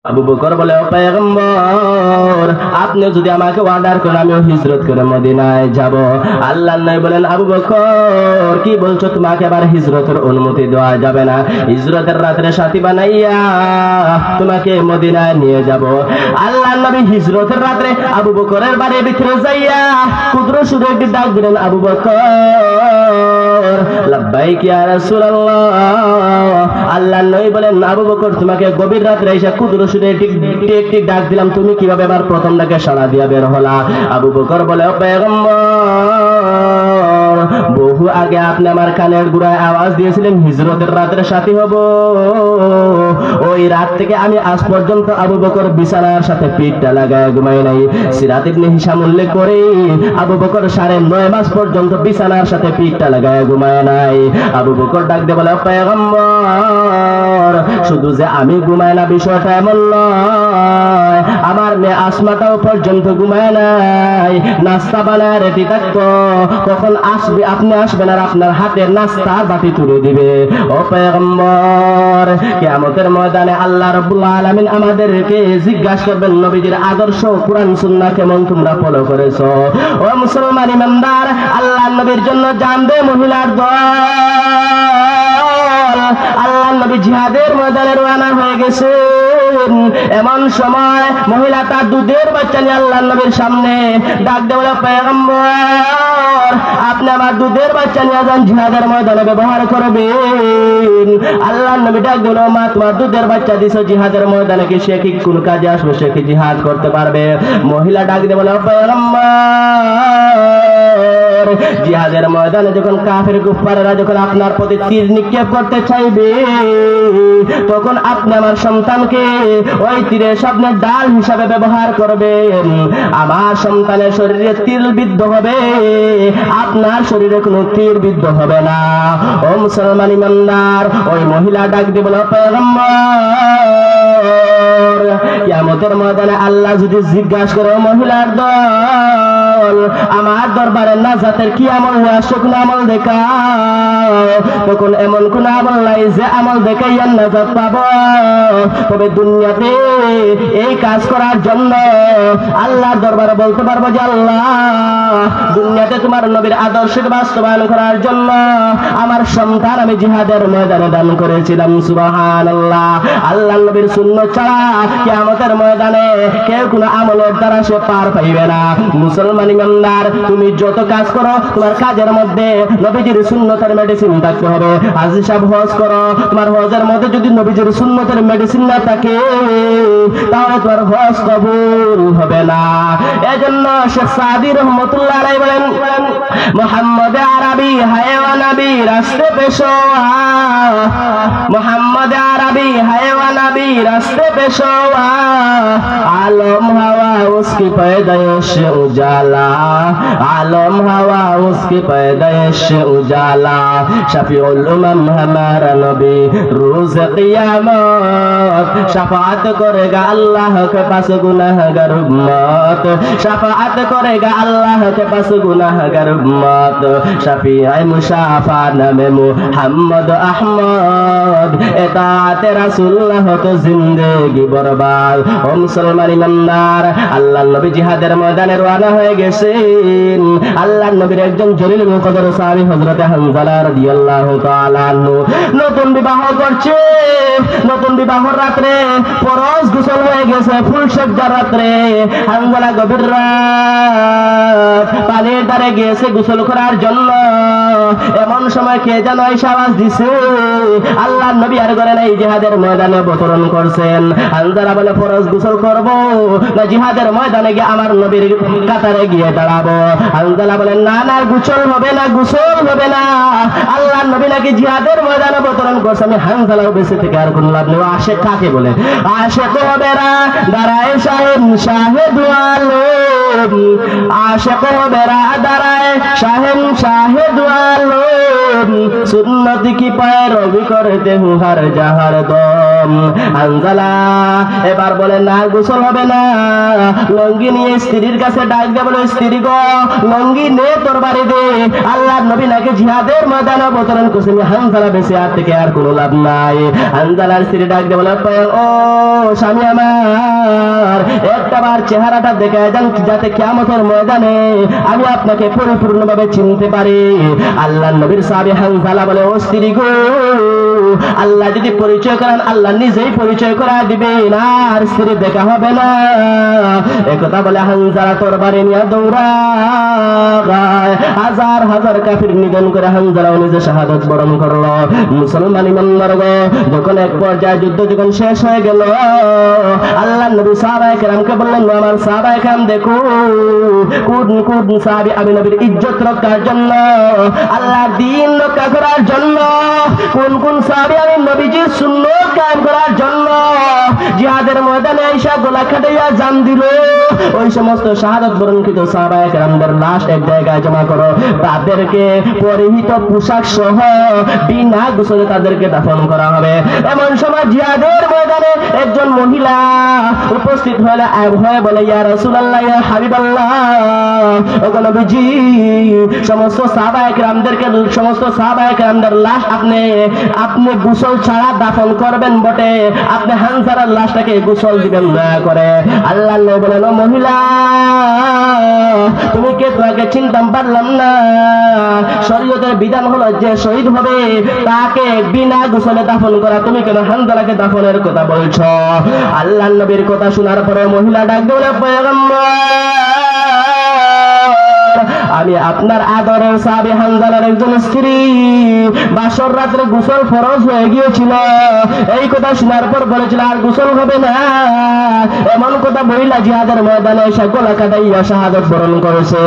আবু বকর বলে, ও পয়গম্বর, আপনি যদি আমাকে অর্ডার করেন আমিও হিজরত করে মদিনায় যাব। আল্লাহর নবী বলেন, আবু বকর কি বলছো, তোমাকে আবার হিজরতের অনুমতি দেওয়া যাবে না। হিজরতের রাত্রে সাথী বানাইয়া তোমাকে মদিনায় নিয়ে যাব। আল্লাহর নবী হিজরতের রাত্রে আবু বকরের বাড়ির ভিতরে যাইয়া ক্ষুদ্র সুরে একটি ডাক দিলেন, আবু বকর, লাব্বাইক ইয়া রাসূলুল্লাহ। আল্লাহর নবী বলেন, আবু বকর, তোমাকে গভীর রাত্রে এসে ক্ষুদ্র সুরে একটি ডাক দিলাম, তুমি কিভাবে আবার প্রথম ডাকে সাড়া দিয়া বের হলা? আবু বকর বলে, ও পয়গম্বর, বহু আগে আপনি আমার কানের গুড়ায় আওয়াজ দিয়েছিলেন হিজরতের রাতের সাথী হব। ওই রাত থেকে আমি আজ পর্যন্ত আবু বকর বিছানার সাথে পিঠটা লাগায় ঘুমাই নাই। সিরাত ইবনে হিশাম উল্লেখ করে আবু বকর 9.5 মাস পর্যন্ত বিছানার সাথে পিঠটা লাগায় ঘুমায় নাই। আবু বকর ডাক দিয়ে বলে, পয়গম্বর, শুধু যে আমি ঘুমায় না বিষয়টা এমন নয়, আমার মেয়ে আসমাটাও পর্যন্ত ঘুমায় নাই। নাস্তা বানায় রেডি থাকতো, কখন আসবে আপনি আসবেন আর আপনার হাতের নাস্তার বাটি তুলে দিবে। ও পয়গম্বর, কিয়ামতের ময়দানে আল্লাহ রাব্বুল আলামিন আমাদেরকে জিজ্ঞাসা করবেন, নবীজির আদর্শ কোরআন সুন্নাহ কেমন তোমরা ফলো করেছো? ও মুসলমান ইমানদার, আল্লাহর নবীর জন্য জান দে মহিলার দল। আল্লাহর নবী জিহাদের ময়দানে রওনা হয়ে গেছে। এমন সময় মহিলা তার দুধের বাচ্চা নিয়ে আল্লাহর নবীর সামনে ডাক দিয়ে বলে, পয়গম্বর, আপনি আমার দুধের বাচ্চা নিয়ে যান, জিহাদের ময়দানে ব্যবহার করবেন। আল্লাহর নবী ডাক দিল, মা, তোমার দুধের বাচ্চা দিছো জিহাদের ময়দানে, কি সে কি কোন কাজে আসবে, সে কি জিহাদ করতে পারবে? মহিলা ডাক দিয়ে বলে, পয়গম্বর, জিহাদের ময়দানে যখন কাফের কুফাররা যখন আপনার প্রতি তীর নিক্ষেপ করতে চাইবে, তখন আপনি আমার সন্তানকে ওই তীরের সামনে ডাল হিসাবে ব্যবহার করবেন। আমার সন্তানের শরীরে তীর বিদ্ধ হবে, আপনার শরীরে কোনো তীর বিদ্ধ হবে না। ও মুসলমান ইমানদার, ওই মহিলা ডাক দিয়ে বলে, পয়গম্বর, কিয়ামতের ময়দানে আল্লাহ যদি জিজ্ঞাসা করে, মহিলার দল, আমার দরবারে নাজাতের কি আমল হয়ে আসছে, কোন আমল দেখাও? তখন এমন কোন আমল নাই যে আমল দেখাইয়া নাজাত পাবো। তবে দুনিয়াতে এই কাজ করার জন্য আল্লাহর দরবারে বলতে পারবো যে, আল্লাহ, দুনিয়াতে তোমার নবীর আদর্শকে বাস্তবায়ন করার জন্য আমার সন্তান আমি জিহাদের ময়দানে দান করেছিলাম। সুবহানাল্লাহ। আল্লাহর নবীর সুন্নাত ছাড়া কিয়ামতের ময়দানে কেউ কোনো আমলের দ্বারা সে পার পাইবে না। মুসলমান ইমানদার, তুমি যত কাজ করো তোমার কাজের মধ্যে নবীজির সুন্নতের মেডিসিন থাকতে হবে। হাজী সাহেব হজ করো, তোমার হজের মধ্যে যদি নবীজির সুন্নতের মেডিসিন না থাকে তাহলে তোমার হজ কবুল হবে না। এজন্য শেখ সাদি রহমাতুল্লাহ আলাইহি বলেন, মুহাম্মদ আরবি হায়ওয়া নবী রাস্তে পেশোয়া, মুহাম্মদ আরবি হায়ওয়া নবী রাস্তে পেশোয়া, आलम हवा उसकी पैदाइश उजाला, आलम हवा उसकी पैदाइश उजाला, शफीउल उम्म हमारा नबी रोज क़ियामत, शफाअत करेगा अल्लाह के पास गुनाहगार उम्मत, शफाअत करेगा अल्लाह के पास गुनाहगार उम्मत, शफीए मुशाफा नामे मुहम्मद अहमद, इताअत रसूलुल्लाह तो जिंदगी बर्बाद। ओ मुसलमान ইমানদার, আল্লাহর নবী জিহাদের ময়দানে রওনা হয়ে গেছেন। আল্লাহর নবীর একজন জলিলুল কদর সাহাবী হযরত হানজালা রাদিয়াল্লাহু তাআলা আনহু নতুন বিবাহ করছে। নতুন বিবাহর রাতে ফরজ গোসল হয়ে গেছে, ফুল সজ্জার রাতে হানজালা গভীর রাত পানির ধারে গিয়েছে গোসল করার জন্য। এমন সময় কে যেন এসে আওয়াজ দিছে, আল্লাহর নবী আর ঘরে নাই, জিহাদের ময়দানে অবতরণ করছেন। হানজালা বলে, ফরজ গোসল করব না জিহাদের ময়দানে গিয়ে আমার নবীর কাতারে গিয়ে দাঁড়াবো? হানজালা বলেন, না না, গোসল হবে না, গোসল হবে না। আল্লাহর নবী নাকি জিহাদের ময়দানে অবতরণ করছে। আমি হানজালাও বেঁচে থেকে আর কোন লাভ নেই। আশেক কাকে বলে? আশেক হবে না, দাঁড়ায় শাহেদ শাহেদ আলো আশিক বেরাদারায় শাহেন শাহেদ আলম সুন্নত কি पैरवी करते हूँ हर जहर दम হানজালা এবার বলে না গোসল হবে না লঙ্গি নিয়ে স্ত্রীর কাছে ডাক দিয়ে বলে স্ত্রী গো লঙ্গি নে তোর বাড়ি দে আল্লাহর নবী নাকি জিহাদের ময়দানে অবতরণ করছেন হানজালা বেঁচে আর থেকে আর কোনো লাভ নাই হানজালার স্ত্রী ডাক দিয়ে বলে ও স্বামী আমার একটাবার চেহারাটা দেখায় দেন যাতে কিয়ামতের ময়দানে আমি আপনাকে পরিপূর্ণভাবে চিনতে পারি আল্লাহর নবীর সাহাবী হানজালা বলে ও স্ত্রী গো আল্লাহ যদি পরিচয় করেন আল্লাহ নিজেই পরিচয় করা দিবে না আর স্ত্রী দেখা হবে না একথা বলে হানজালা তোর বাড়ি নিয়ে দৌড়া হাজার হাজার কাফির নিধন করে হানজালা নিজে শাহাদাত বরণ করলো মুসলমান ইমানদারগণ যখন এক পর্যায়ে যুদ্ধ যখন শেষ হয়ে গেল আল্লাহর নবী সাহাবায়ে কেরামকে বললেন আমার সাহাবায়ে কেরাম দেখো কোন কোন সাহাবী আমি নবীর ইজ্জত রক্ষার জন্য আল্লাহর দ্বীন রক্ষা করার জন্য কোন কোন সাহাবী আমি নবীজির সুন্নাত কায়েম করার জন্য জিহাদের ময়দানে আয়েশা গলা কাটিয়া জান দিল ওই সমস্ত শাহাদাত বরণকৃত সাহাবায়ে কেরামদের লাশ এক জায়গায় জমা করো তাদেরকে পরিহিত পোশাক সহ বিনা গোসলে তাদেরকে দাফন করা হবে এমন সময় জিহাদের ময়দানে একজন মহিলা উপস্থিত হয়ে বলে ইয়া রাসূলুল্লাহ ইয়া হাবিবাল্লাহ ওগো নবীজি সমস্ত সাহাবায়ে কেরামদের লাশ আপনি গোসল ছাড়া দাফন করবেন বটে আপনি হানজালার লাশটাকে গোসল দিবেন না করে আল্লাহর নবী বলেন ও মহিলা তুমি কে তোমাকে চিনতাম পারলাম না শরীয়তের বিধান হলো যে শহীদ হবে তাকে বিনা গোসলে দাফন করা তুমি কেন হানজালাকে দাফনের কথা বলছো আল্লাহর নবীর কথা শোনার পরে মহিলা ডাক দিল পয়গম্বর আমি আপনার আদরের সাহাবী হানজালার একজন স্ত্রী বাসর রাতে গোসল ফরজ হয়ে গিয়েছিল এই কথা শোনার পর বলেছিল আর গোসল হবে না এমন কথা বইলা জিহাদের ময়দানে এসে গলা কাটাইয়া শাহাদাত বরণ করেছে।